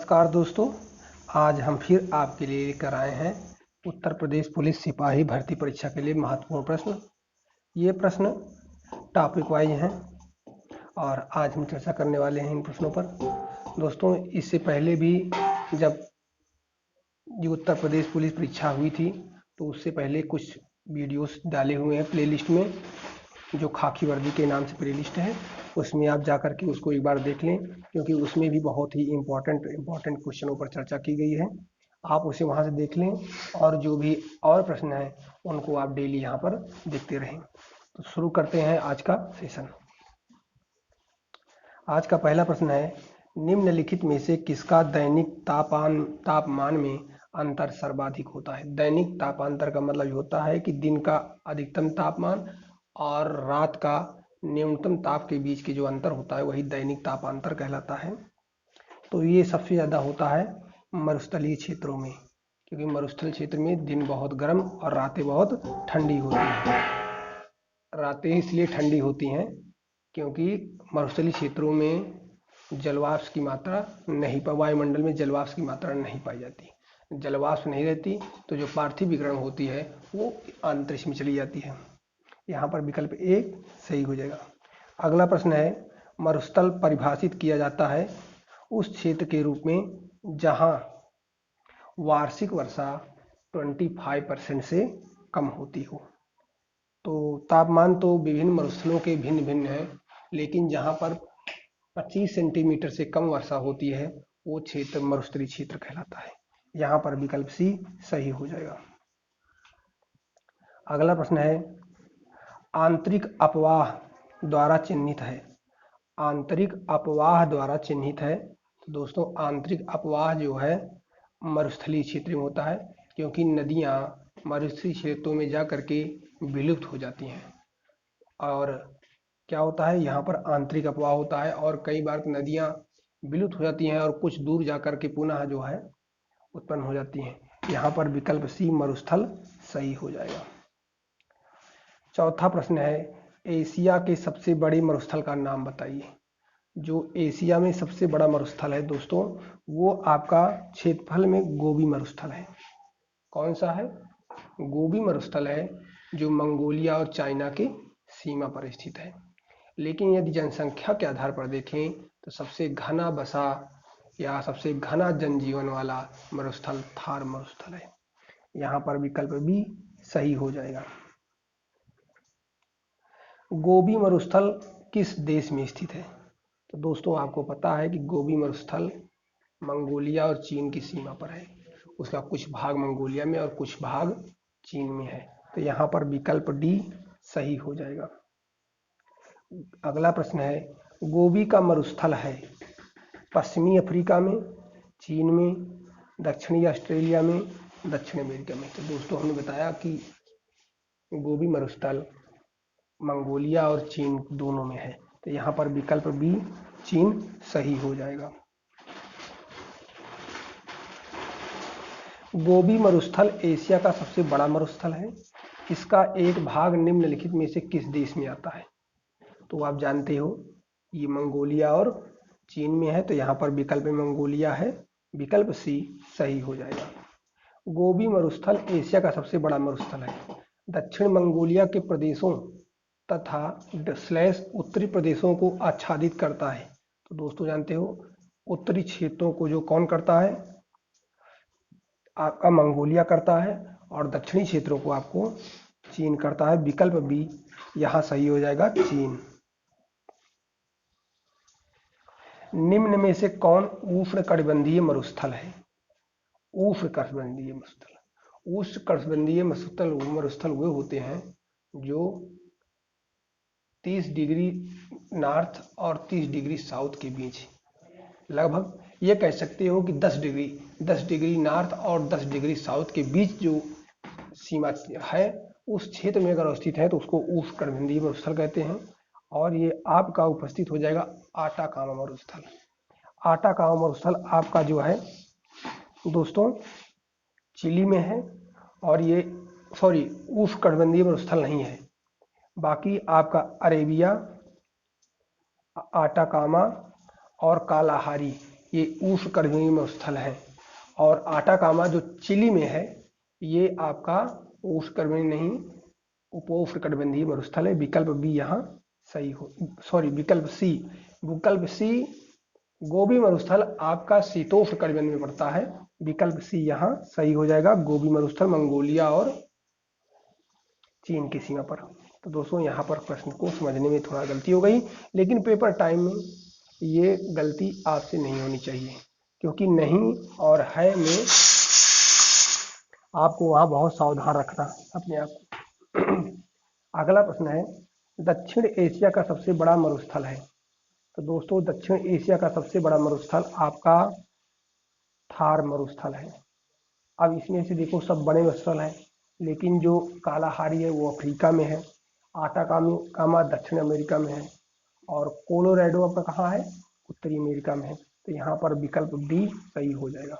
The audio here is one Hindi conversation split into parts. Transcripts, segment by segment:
नमस्कार दोस्तों, आज हम फिर आपके लिए लेकर आए हैं उत्तर प्रदेश पुलिस सिपाही भर्ती परीक्षा के लिए महत्वपूर्ण प्रश्न। ये प्रश्न टॉपिक वाइज हैं और आज हम चर्चा करने वाले हैं इन प्रश्नों पर। दोस्तों, इससे पहले भी जब ये उत्तर प्रदेश पुलिस परीक्षा हुई थी तो उससे पहले कुछ वीडियोस डाले हुए हैं प्लेलिस्ट में, जो खाकी वर्दी के नाम से प्लेलिस्ट है। उसमें आप जा कर के उसको एक बार देख लें, क्योंकि उसमें भी बहुत ही इम्पोर्टेंट क्वेश्चनों पर चर्चा की गई है। आप उसे वहां से देख लें और जो भी और प्रश्न हैं उनको आप डेली यहाँ पर देखते रहें। तो शुरू करते हैं आज का सेशन। आज का पहला प्रश्न है, निम्नलिखित में से किसका दैनिक तापमान में अंतर सर्वाधिक होता है। दैनिक तापांतर का मतलब होता है कि दिन का अधिकतम तापमान और रात का न्यूनतम ताप के बीच के जो अंतर होता है वही दैनिक तापांतर कहलाता है। तो ये सबसे ज़्यादा होता है मरुस्थलीय क्षेत्रों में, क्योंकि मरुस्थल क्षेत्र में दिन बहुत गर्म और रातें बहुत ठंडी होती हैं। रातें इसलिए ठंडी होती हैं क्योंकि मरुस्थलीय क्षेत्रों में जलवाष्प की मात्रा नहीं, वायुमंडल में जलवाष्प की मात्रा नहीं पाई जाती। जलवाष्प नहीं रहती तो जो पार्थिव विकिरण होती है वो अंतरिक्ष में चली जाती है। यहाँ पर विकल्प ए सही हो जाएगा। अगला प्रश्न है, मरुस्थल परिभाषित किया जाता है उस क्षेत्र के रूप में जहाँ वार्षिक वर्षा 25% से कम होती हो। तो तापमान तो विभिन्न मरुस्थलों के भिन्न भिन्न है, लेकिन जहाँ पर 25 सेंटीमीटर से कम वर्षा होती है वो क्षेत्र मरुस्थलीय क्षेत्र कहलाता है। यहाँ पर विकल्प सी सही हो जाएगा। अगला प्रश्न है, आंतरिक अपवाह द्वारा चिन्हित है। आंतरिक अपवाह द्वारा चिन्हित है। तो दोस्तों, आंतरिक अपवाह जो है मरुस्थलीय क्षेत्र में होता है, क्योंकि नदियाँ मरुस्थलीय क्षेत्रों में जा करके विलुप्त हो जाती हैं। और क्या होता है, यहाँ पर आंतरिक अपवाह होता है और कई बार नदियाँ विलुप्त हो जाती हैं और कुछ दूर जा करके पुनः जो है उत्पन्न हो जाती हैं। यहाँ पर विकल्प सी मरुस्थल सही हो जाएगा। चौथा प्रश्न है, एशिया के सबसे बड़े मरुस्थल का नाम बताइए। जो एशिया में सबसे बड़ा मरुस्थल है दोस्तों, वो आपका क्षेत्रफल में गोबी मरुस्थल है। कौन सा है? गोबी मरुस्थल है, जो मंगोलिया और चाइना के सीमा पर स्थित है। लेकिन यदि जनसंख्या के आधार पर देखें तो सबसे घना बसा या सबसे घना जनजीवन वाला मरुस्थल थार मरुस्थल है। यहाँ पर विकल्प बी सही हो जाएगा। गोबी मरुस्थल किस देश में स्थित है? तो दोस्तों, आपको पता है कि गोबी मरुस्थल मंगोलिया और चीन की सीमा पर है। उसका कुछ भाग मंगोलिया में और कुछ भाग चीन में है। तो यहाँ पर विकल्प डी सही हो जाएगा। अगला प्रश्न है, गोबी का मरुस्थल है पश्चिमी अफ्रीका में, चीन में, दक्षिणी ऑस्ट्रेलिया में, दक्षिण अमेरिका में। तो दोस्तों, हमने बताया कि गोबी मरुस्थल मंगोलिया और चीन दोनों में है। तो यहाँ पर विकल्प बी चीन सही हो जाएगा। गोबी मरुस्थल एशिया का सबसे बड़ा मरुस्थल है। इसका एक भाग निम्नलिखित में से किस देश में आता है? तो आप जानते हो ये मंगोलिया और चीन में है, तो यहाँ पर विकल्प मंगोलिया है। विकल्प सी सही हो जाएगा। गोबी मरुस्थल एशिया का सबसे बड़ा मरुस्थल है। दक्षिण मंगोलिया के प्रदेशों तथा उत्तरी प्रदेशों को आच्छादित करता है। तो दोस्तों, जानते हो उत्तरी क्षेत्रों को जो कौन करता है? आपका मंगोलिया करता है, और दक्षिणी क्षेत्रों को आपको चीन करता है। विकल्प बी यहाँ सही हो जाएगा, चीन। निम्न में से कौन उष्णकटिबंधीय मरुस्थल है? उष्णकटिबंधीय मरुस्थल। उष्णकटिबंधीय मरुस्थल वे होते हैं जो 30 डिग्री नॉर्थ और 30 डिग्री साउथ के बीच, लगभग ये कह सकते हो कि 10 डिग्री नॉर्थ और 10 डिग्री साउथ के बीच जो सीमा है, उस क्षेत्र में अगर स्थित है तो उसको उष्णकटिबंधीय मरुस्थल कहते हैं। और ये आपका उपस्थित हो जाएगा आटाकामा मरुस्थल। आटाकामा मरुस्थल आपका जो है दोस्तों चिली में है, और ये उष्णकटिबंधीय मरुस्थल नहीं है। बाकी आपका अरेबिया, आटाकामा और कालाहारी, ये उष्णकटिबंधीय मरुस्थल है। और आटाकामा जो चिली में है ये आपका उष्णकटिबंधीय नहीं उपोष्णकटिबंधीय मरुस्थल है। विकल्प बी यहाँ सही हो, सॉरी विकल्प सी गोबी मरुस्थल आपका शीतोष्ण कटिबंध में पड़ता है। विकल्प सी यहाँ सही हो जाएगा। गोबी मरुस्थल मंगोलिया और चीन की सीमा पर। तो दोस्तों यहाँ पर प्रश्न को समझने में थोड़ा गलती हो गई, लेकिन पेपर टाइम में ये गलती आपसे नहीं होनी चाहिए, क्योंकि नहीं और है में आपको वहाँ बहुत सावधान रखना अपने आप को। अगला प्रश्न है, दक्षिण एशिया का सबसे बड़ा मरुस्थल है। तो दोस्तों दक्षिण एशिया का सबसे बड़ा मरुस्थल आपका थार मरुस्थल है। अब इसमें से देखो सब बड़े मरुस्थल हैं, लेकिन जो कालाहारी है वो अफ्रीका में है, आटाकामा दक्षिण अमेरिका में है, और कोलोराडो आपका कहाँ है, उत्तरी अमेरिका में है। तो यहाँ पर विकल्प डी सही हो जाएगा।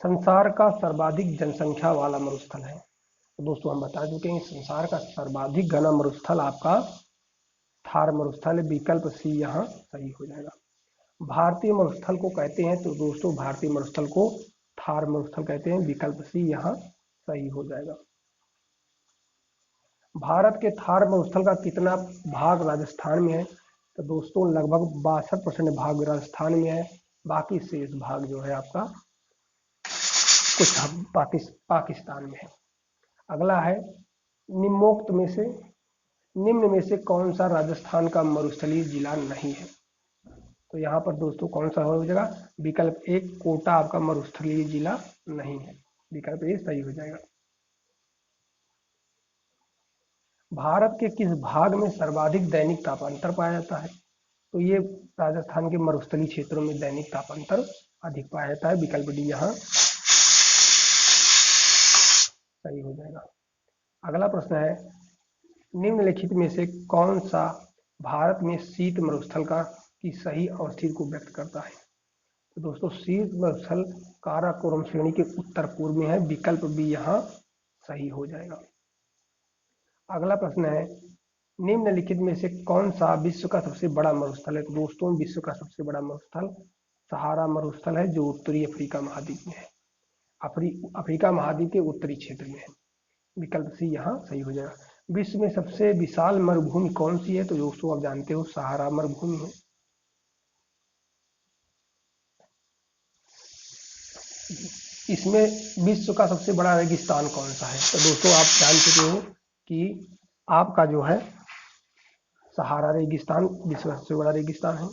संसार का सर्वाधिक जनसंख्या वाला मरुस्थल है। तो दोस्तों हम बता चुके हैं संसार का सर्वाधिक घना मरुस्थल आपका थार मरुस्थल है। विकल्प सी यहाँ सही हो जाएगा। भारतीय मरुस्थल को कहते हैं, तो दोस्तों भारतीय मरुस्थल को थार मरुस्थल कहते हैं। विकल्प सी यहाँ सही हो जाएगा। भारत के थार मरुस्थल का कितना भाग राजस्थान में है? तो दोस्तों लगभग 62% भाग राजस्थान में है, बाकी शेष भाग जो है आपका कुछ पाकिस्तान में है। अगला है, निम्न में से कौन सा राजस्थान का मरुस्थलीय जिला नहीं है? तो यहाँ पर दोस्तों कौन सा हो जाएगा? विकल्प एक कोटा आपका मरुस्थलीय जिला नहीं है। विकल्प ए सही हो जाएगा। भारत के किस भाग में सर्वाधिक दैनिक तापांतर पाया जाता है? तो ये राजस्थान के मरुस्थलीय क्षेत्रों में दैनिक तापांतर अधिक पाया जाता है। विकल्प डी यहाँ सही हो जाएगा। अगला प्रश्न है, निम्नलिखित में से कौन सा भारत में शीत मरुस्थल की सही अवस्थिति को व्यक्त करता है? तो दोस्तों शीत मरुस्थल काराकोरम श्रेणी के उत्तर पूर्व में है। विकल्प बी यहाँ सही हो जाएगा। अगला प्रश्न है, निम्नलिखित में से कौन सा विश्व का सबसे बड़ा मरुस्थल है? तो दोस्तों विश्व का सबसे बड़ा मरुस्थल सहारा मरुस्थल है, जो उत्तरी अफ्रीका महाद्वीप में है। अफ्रीका महाद्वीप के उत्तरी क्षेत्र में है। विकल्प सी यहाँ सही हो जाएगा। विश्व में सबसे विशाल मरुभूमि कौन सी है? तो दोस्तों आप जानते हो सहारा मरुभूमि है। इसमें विश्व का सबसे बड़ा रेगिस्तान कौन सा है? तो दोस्तों आप जान चुके हो कि आपका जो है सहारा रेगिस्तान विश्व का सबसे बड़ा रेगिस्तान है।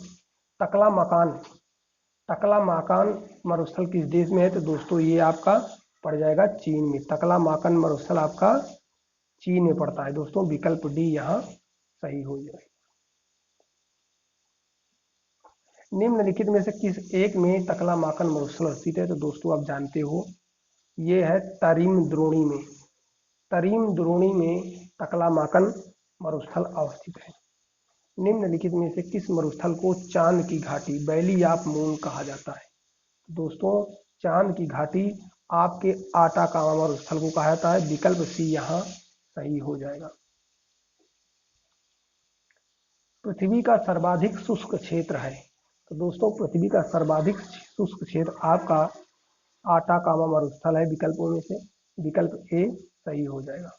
टकलामाकान मरुस्थल किस देश में है? तो दोस्तों ये आपका पड़ जाएगा चीन में। टकलामाकान मरुस्थल आपका चीन में पड़ता है दोस्तों। विकल्प डी यहाँ सही हो जाएगा। निम्नलिखित में से किस एक में टकलामाकान मरुस्थल स्थित है? तो दोस्तों आप जानते हो ये है तरीम द्रोणी में। तरीम द्रोणी में टकलामाकान मरुस्थल अवस्थित है। निम्नलिखित में से किस मरुस्थल को चांद की घाटी वैली ऑफ मून कहा जाता है? दोस्तों चांद की घाटी आपके आटाकामा मरुस्थल को कहा जाता है। विकल्प सी यहाँ सही हो जाएगा। पृथ्वी का सर्वाधिक शुष्क क्षेत्र है। तो दोस्तों पृथ्वी का सर्वाधिक शुष्क क्षेत्र आपका आटाकामा मरुस्थल है। विकल्पों में से विकल्प ए सही हो जाएगा।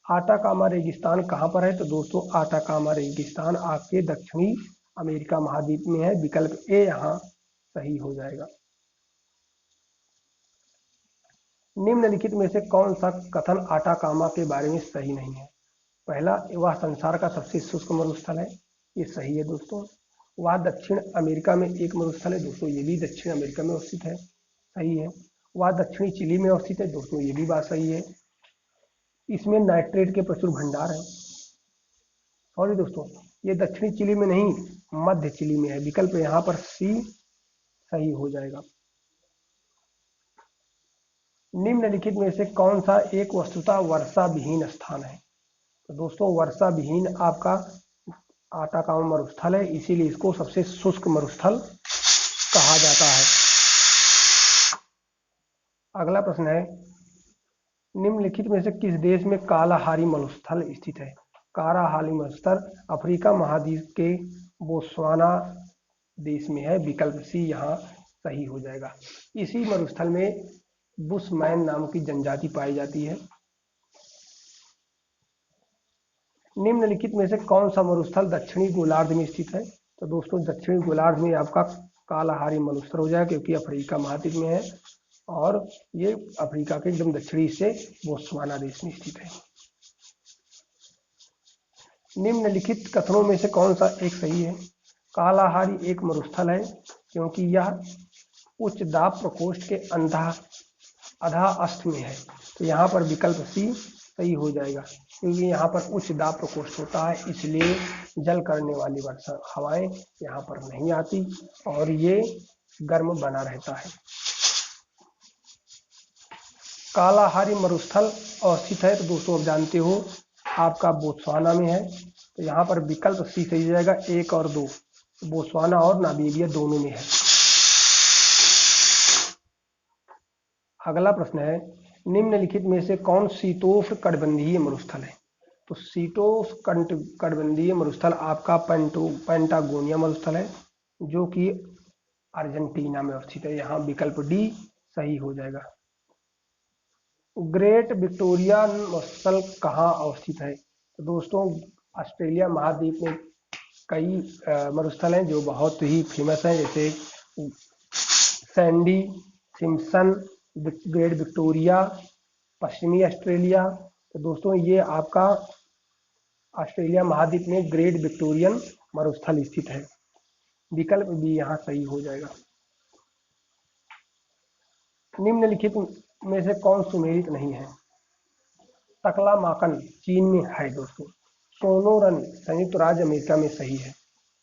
आटाकामा रेगिस्तान कहाँ पर है? तो दोस्तों आटाकामा रेगिस्तान आपके दक्षिणी अमेरिका महाद्वीप में है। विकल्प ए यहाँ सही हो जाएगा। निम्नलिखित में से कौन सा कथन आटाकामा के बारे में सही नहीं है? पहला, वह संसार का सबसे शुष्क मरुस्थल है, ये सही है दोस्तों। वह दक्षिण अमेरिका में एक मरुस्थल है, दोस्तों ये भी दक्षिण अमेरिका में अवस्थित है, सही है। वह दक्षिणी चिली में अवस्थित है, दोस्तों ये भी बात सही है। इसमें नाइट्रेट के प्रचुर भंडार है, सॉरी दोस्तों ये दक्षिणी चिली में नहीं मध्य चिली में है। विकल्प यहाँ पर सी सही हो जाएगा। निम्नलिखित में से कौन सा एक वस्तुतः वर्षा विहीन स्थान है? तो दोस्तों वर्षा विहीन आपका आटाकामा मरुस्थल है, इसीलिए इसको सबसे शुष्क मरुस्थल कहा जाता है। अगला प्रश्न है, निम्नलिखित में से किस देश में कालाहारी मरुस्थल स्थित है? कालाहारी मरुस्थल अफ्रीका महाद्वीप के बोत्सवाना देश में है। विकल्प सी यहाँ सही हो जाएगा। इसी मरुस्थल में बुशमैन नाम की जनजाति पाई जाती है। निम्नलिखित में से कौन सा मरुस्थल दक्षिणी गोलार्ध में स्थित है? तो दोस्तों दक्षिणी गोलार्ध में आपका कालाहारी मरुस्थल हो जाएगा, क्योंकि अफ्रीका महाद्वीप में है और ये अफ्रीका के एकदम दक्षिणी से बोत्सवाना देश में स्थित है। निम्नलिखित कथनों में से कौन सा एक सही है? कालाहारी एक मरुस्थल है क्योंकि यह उच्च दाब प्रकोष्ठ के अधा अस्त में है। तो यहाँ पर विकल्प सी सही हो जाएगा, क्योंकि यहाँ पर उच्च दाब प्रकोष्ठ होता है, इसलिए जल करने वाली वर्षा हवाएं यहाँ पर नहीं आती और ये गर्म बना रहता है। कालाहारी मरुस्थल अवस्थित है, तो दोस्तों आप जानते हो आपका बोत्सवाना में है। तो यहाँ पर विकल्प सी सही हो जाएगा, 1 और 2, बोत्सवाना और नामीबिया दोनों में है। अगला प्रश्न है, निम्नलिखित में से कौन शीतोष्ण कटिबंधीय मरुस्थल है? तो शीतोष्ण कटिबंधीय मरुस्थल आपका पेंटागोनिया मरुस्थल है, जो कि अर्जेंटीना में अवस्थित है। यहाँ विकल्प डी सही हो जाएगा। ग्रेट विक्टोरिया मरुस्थल कहाँ अवस्थित है? तो दोस्तों ऑस्ट्रेलिया महाद्वीप में कई मरुस्थल हैं जो बहुत ही फेमस हैं, जैसे सैंडी, सिम्पसन, ग्रेट विक्टोरिया, पश्चिमी ऑस्ट्रेलिया। तो दोस्तों ये आपका ऑस्ट्रेलिया महाद्वीप में ग्रेट विक्टोरियन मरुस्थल स्थित है। विकल्प भी यहाँ सही हो जाएगा। निम्नलिखित में से कौन सुमेलित नहीं है? तकलामाकन चीन में है दोस्तों। सोनोरन संयुक्त राज्य अमेरिका में सही है।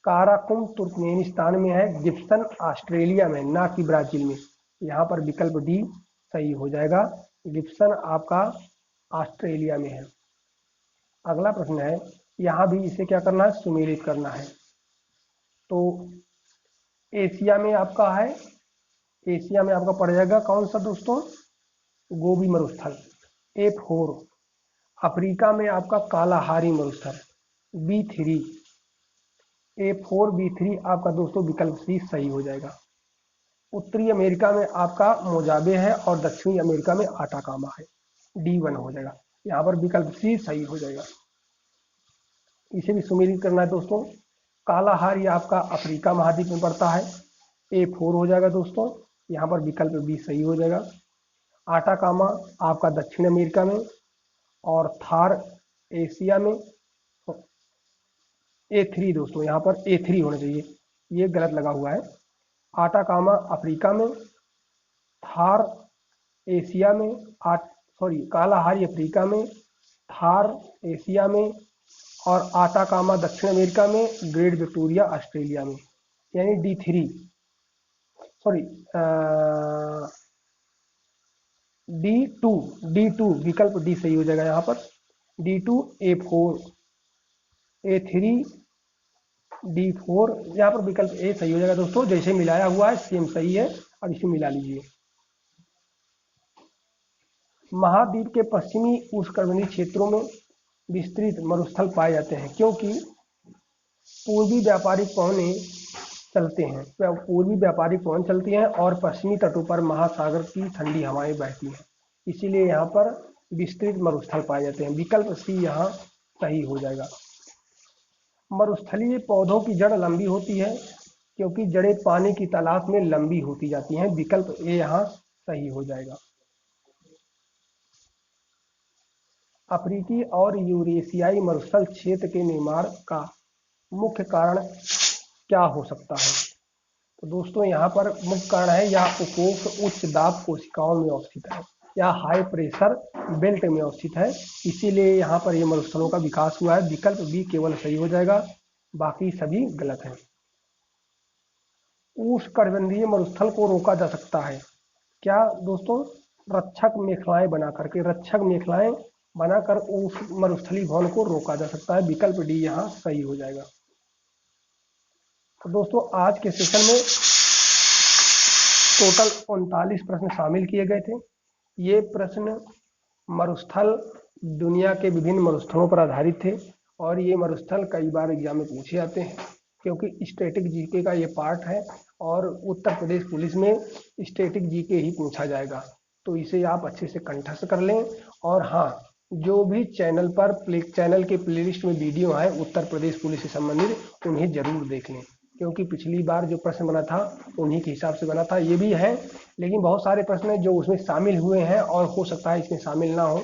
काराकुम तुर्कमेनिस्तान में है। गिब्सन ऑस्ट्रेलिया में, ना कि ब्राजील में। यहाँ पर विकल्प डी सही हो जाएगा। गिब्सन आपका ऑस्ट्रेलिया में है। अगला प्रश्न है, यहाँ भी इसे क्या करना है? सुमेलित करना है। तो एशिया में आपका है, एशिया में आपका पड़ जाएगा कौन सा दोस्तों? गोबी मरुस्थल, A4। अफ्रीका में आपका कालाहारी मरुस्थल, B3। A4 B3 आपका दोस्तों विकल्प सी सही हो जाएगा। उत्तरी अमेरिका में आपका मोजाबे है और दक्षिणी अमेरिका में आटाकामा है, D1 हो जाएगा। यहाँ पर विकल्प सी सही हो जाएगा। इसे भी सुमेलित करना है दोस्तों। कालाहारी आपका अफ्रीका महाद्वीप में पड़ता है, A4 हो जाएगा दोस्तों। यहाँ पर विकल्प बी सही हो जाएगा। आटाकामा आपका दक्षिण अमेरिका में और थार एशिया में। A3 दोस्तों, यहाँ पर A3 होना चाहिए, ये गलत लगा हुआ है। आटाकामा अफ्रीका में, थार एशिया में, कालाहारी अफ्रीका में, थार एशिया में और आटाकामा दक्षिण अमेरिका में, ग्रेट विक्टोरिया ऑस्ट्रेलिया में। यानी D2 विकल्प डी सही हो जाएगा। यहाँ पर D2 A4 A3 D4, यहाँ पर विकल्प ए सही हो जाएगा दोस्तों। जैसे मिलाया हुआ है सेम सही है, अब इसे मिला लीजिए। महाद्वीप के पश्चिमी उष्णकटिबंधीय क्षेत्रों में विस्तृत मरुस्थल पाए जाते हैं, क्योंकि पूर्वी व्यापारिक पवनें चलती हैं और पश्चिमी तटों पर महासागर की ठंडी हवाएं बहती हैं, इसीलिए यहाँ पर विस्तृत मरुस्थल पाए जाते हैं। विकल्प सी यहाँ सही हो जाएगा। मरुस्थलीय पौधों की जड़ लंबी होती है, क्योंकि जड़ें पानी की तलाश में लंबी होती जाती हैं। विकल्प ए यहाँ सही हो जाएगा। अफ्रीकी और यूरेशियाई मरुस्थल क्षेत्र के निर्माण का मुख्य कारण क्या हो सकता है? तो दोस्तों यहाँ पर मुख्य कारण है, यह उपरोक्त उच्च दाब कोशिकाओं में अवस्थित है या हाई प्रेशर बेल्ट में अवस्थित है, इसीलिए यहाँ पर ये मरुस्थलों का विकास हुआ है। विकल्प बी केवल सही हो जाएगा, बाकी सभी गलत हैं। उष्णकटिबंधीय मरुस्थल को रोका जा सकता है क्या दोस्तों? रक्षक मेखलाएं बनाकर मरुस्थलीय भवन को रोका जा सकता है। विकल्प डी यहाँ सही हो जाएगा। तो दोस्तों आज के सेशन में टोटल 39 प्रश्न शामिल किए गए थे। ये प्रश्न मरुस्थल, दुनिया के विभिन्न मरुस्थलों पर आधारित थे और ये मरुस्थल कई बार एग्जाम में पूछे जाते हैं, क्योंकि स्टैटिक जीके का ये पार्ट है और उत्तर प्रदेश पुलिस में स्टैटिक जीके ही पूछा जाएगा। तो इसे आप अच्छे से कंठस्थ कर लें। और हाँ, जो भी चैनल के प्लेलिस्ट में वीडियो है उत्तर प्रदेश पुलिस से संबंधित, उन्हें जरूर देख लें, क्योंकि पिछली बार जो प्रश्न बना था उन्हीं के हिसाब से बना था। ये भी है, लेकिन बहुत सारे प्रश्न हैं जो उसमें शामिल हुए हैं और हो सकता है इसमें शामिल ना हो,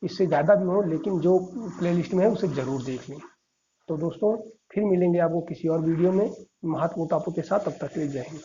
इससे ज़्यादा भी हो, लेकिन जो प्लेलिस्ट में है उसे ज़रूर देख लें। तो दोस्तों, फिर मिलेंगे आपको किसी और वीडियो में महत्वपूर्ण टॉपिक के साथ। तब तक के लिए जय हिंद।